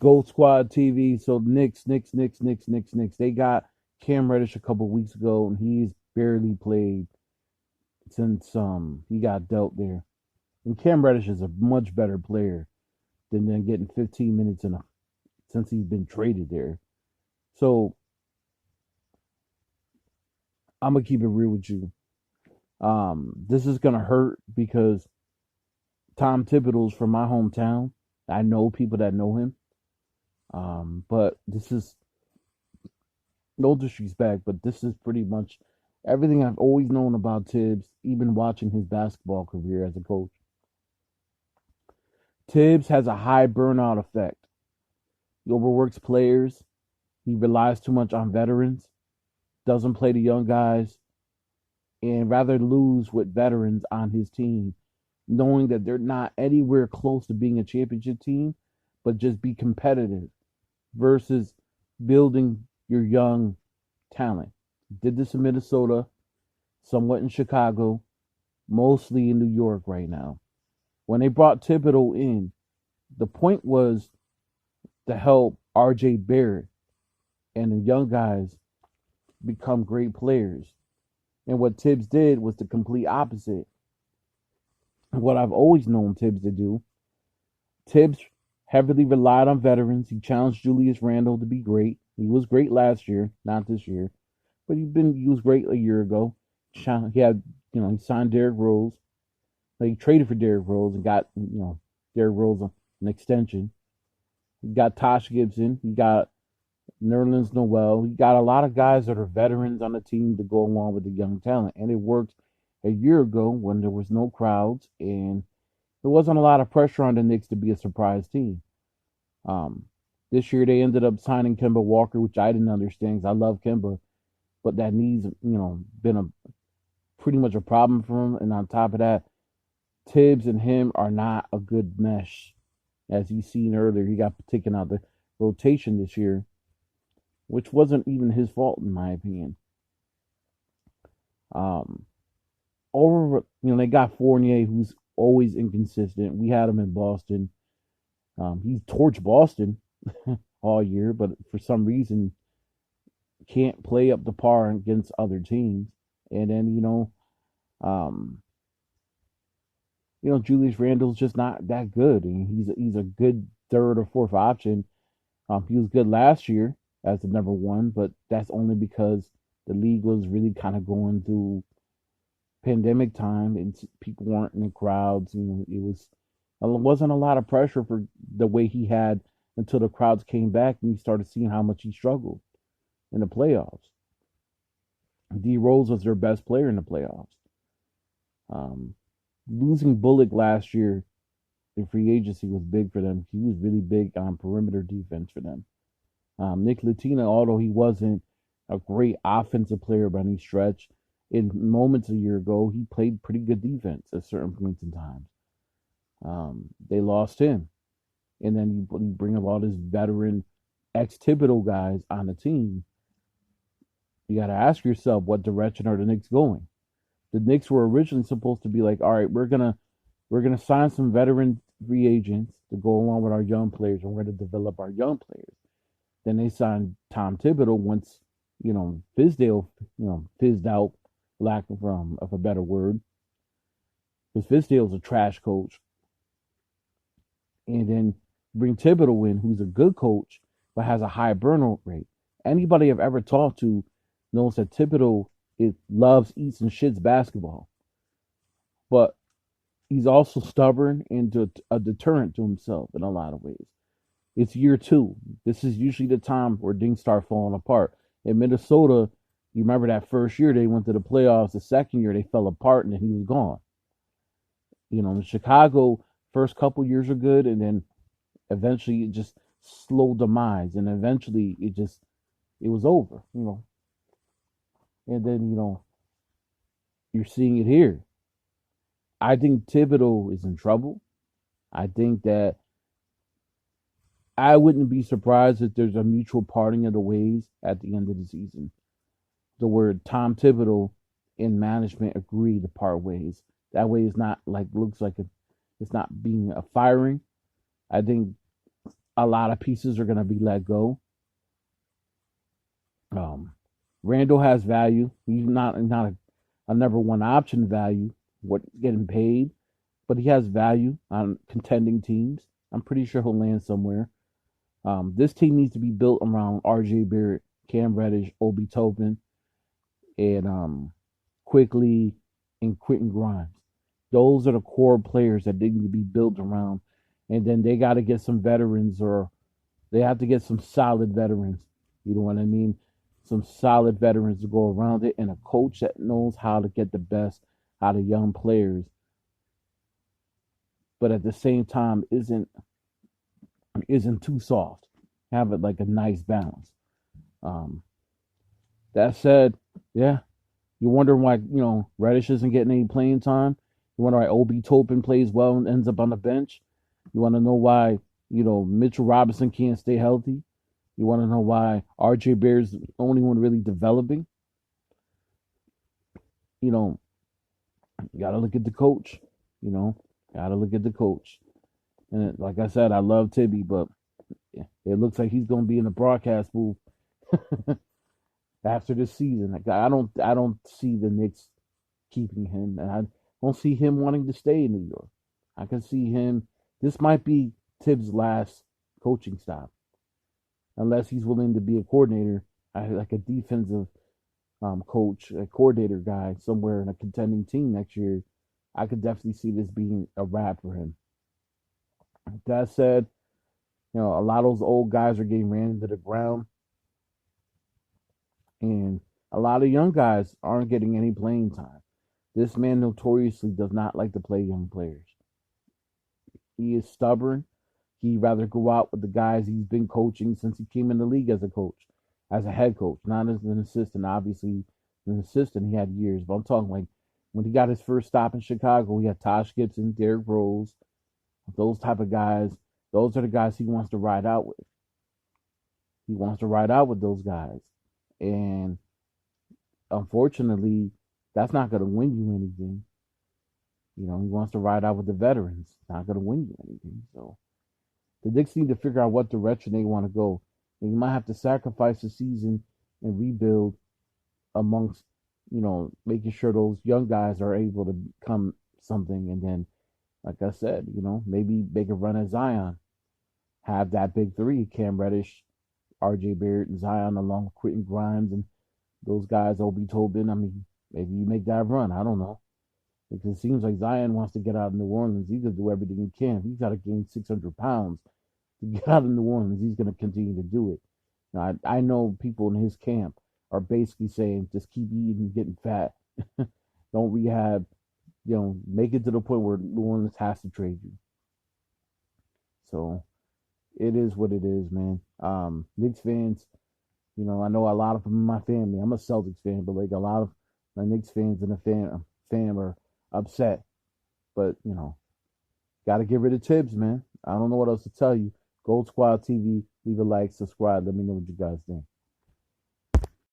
Gold Squad TV. So Knicks. They got Cam Reddish a couple weeks ago, and he's barely played since he got dealt there. And Cam Reddish is a much better player than getting 15 minutes since he's been traded there. So I'm gonna keep it real with you. This is gonna hurt because Tom Thibodeau's from my hometown. I know people that know him. But this is no disrespect, but this is pretty much everything I've always known about Tibbs, even watching his basketball career as a coach. Tibbs has a high burnout effect. He overworks players. He relies too much on veterans, doesn't play the young guys, and rather lose with veterans on his team, knowing that they're not anywhere close to being a championship team, but just be competitive versus building your young talent. Did this in Minnesota, somewhat in Chicago, mostly in New York right now. When they brought Thibodeau in, the point was to help RJ Barrett and the young guys become great players. And what Tibbs did was the complete opposite. What I've always known Tibbs to do. Tibbs heavily relied on veterans. He challenged Julius Randle to be great. He was great last year, not this year, but he was great a year ago. He had, he signed Derrick Rose. He traded for Derrick Rose and got, Derrick Rose an extension. He got Tosh Gibson. He got Nerlens Noel. He got a lot of guys that are veterans on the team to go along with the young talent. And it worked a year ago when there was no crowds and there wasn't a lot of pressure on the Knicks to be a surprise team. This year they ended up signing Kemba Walker, which I didn't understand because I love Kemba, but that knee's been a pretty much a problem for him. And on top of that, Tibbs and him are not a good mesh. As you seen earlier, he got taken out the rotation this year, which wasn't even his fault in my opinion. Um, they got Fournier, who's always inconsistent. We had him in Boston. He's torched Boston all year, but for some reason can't play up to par against other teams. And then um, Julius Randle's just not that good, and he's a good third or fourth option. He was good last year as the number one, but that's only because the league was really kind of going through pandemic time and people weren't in the crowds. It wasn't a lot of pressure for the way he had until the crowds came back and you started seeing how much he struggled in the playoffs. D Rose was their best player in the playoffs. Losing Bullock last year in free agency was big for them. He was really big on perimeter defense for them. Nick Latina, although he wasn't a great offensive player by any stretch, in moments a year ago, he played pretty good defense at certain points in time. They lost him. And then you bring up all this veteran ex-Thibodeau guys on the team. You got to ask yourself, what direction are the Knicks going? The Knicks were originally supposed to be like, all right, we're gonna sign some veteran free agents to go along with our young players, and we're gonna develop our young players. Then they signed Tom Thibodeau once, Fizdale, fizzed out, lack of a better word. Because Fizdale's a trash coach. And then bring Thibodeau in, who's a good coach, but has a high burnout rate. Anybody I've ever talked to knows that Thibodeau loves, eats, and shits basketball. But he's also stubborn and a deterrent to himself in a lot of ways. It's year two. This is usually the time where things start falling apart. In Minnesota, you remember that first year they went to the playoffs. The second year they fell apart and then he was gone. In Chicago, first couple years are good, and then eventually it just slow demise, and eventually it was over. And then you're seeing it here. I think Thibodeau is in trouble. I think that I wouldn't be surprised if there's a mutual parting of the ways at the end of the season. The word Tom Thibodeau and management agree to part ways. That way it's not like it's not being a firing. I think a lot of pieces are going to be let go. Um, Randle has value. He's not a number one option value, what getting paid, but he has value on contending teams. I'm pretty sure he'll land somewhere. This team needs to be built around RJ Barrett, Cam Reddish, Obi Topin, and Quickliy and Quentin Grimes. Those are the core players that they need to be built around. And then they got to get some veterans, or they have to get some solid veterans. You know what I mean? Some solid veterans to go around it, and a coach that knows how to get the best out of young players, but at the same time isn't too soft. Have it like a nice balance. Um, that said, yeah, you're wondering why Reddish isn't getting any playing time. You wonder why Obi Topin plays well and ends up on the bench. You want to know why Mitchell Robinson can't stay healthy. You want to know why RJ Barrett's the only one really developing. You gotta look at the coach. Gotta look at the coach. And like I said, I love Tibby, but it looks like he's gonna be in the broadcast booth after this season. Like, I don't see the Knicks keeping him, and I don't see him wanting to stay in New York. I can see him. This might be Tibbs' last coaching stop, unless he's willing to be a coordinator, like a defensive coach, a coordinator guy somewhere in a contending team next year. I could definitely see this being a wrap for him. That said, a lot of those old guys are getting ran into the ground, and a lot of young guys aren't getting any playing time. This man notoriously does not like to play young players. He is stubborn. He'd rather go out with the guys he's been coaching since he came in the league as a coach, as a head coach, not as an assistant. Obviously, as an assistant, he had years, but I'm talking like when he got his first stop in Chicago, he had Tosh Gibson, Derrick Rose, those type of guys. Those are the guys he wants to ride out with. He wants to ride out with those guys. And unfortunately, that's not going to win you anything. He wants to ride out with the veterans. It's not going to win you anything. So the Knicks need to figure out what direction they want to go. And you might have to sacrifice the season and rebuild amongst, making sure those young guys are able to become something. And then, like I said, maybe make a run at Zion. Have that big three, Cam Reddish, RJ Barrett, and Zion, along with Quentin Grimes and those guys, Obi Topin. I mean, maybe you make that run. I don't know. Because it seems like Zion wants to get out of New Orleans. He's going to do everything he can. If he's got to gain 600 pounds to get out of New Orleans, he's going to continue to do it. Now, I know people in his camp are basically saying, just keep eating and getting fat. Don't rehab. Make it to the point where New Orleans has to trade you. So it is what it is, man. Knicks fans, I know a lot of them in my family. I'm a Celtics fan, but like a lot of my Knicks fans in the fam are upset. But, got to get rid of Tibs, man. I don't know what else to tell you. Gold Squad TV, leave a like, subscribe. Let me know what you guys think.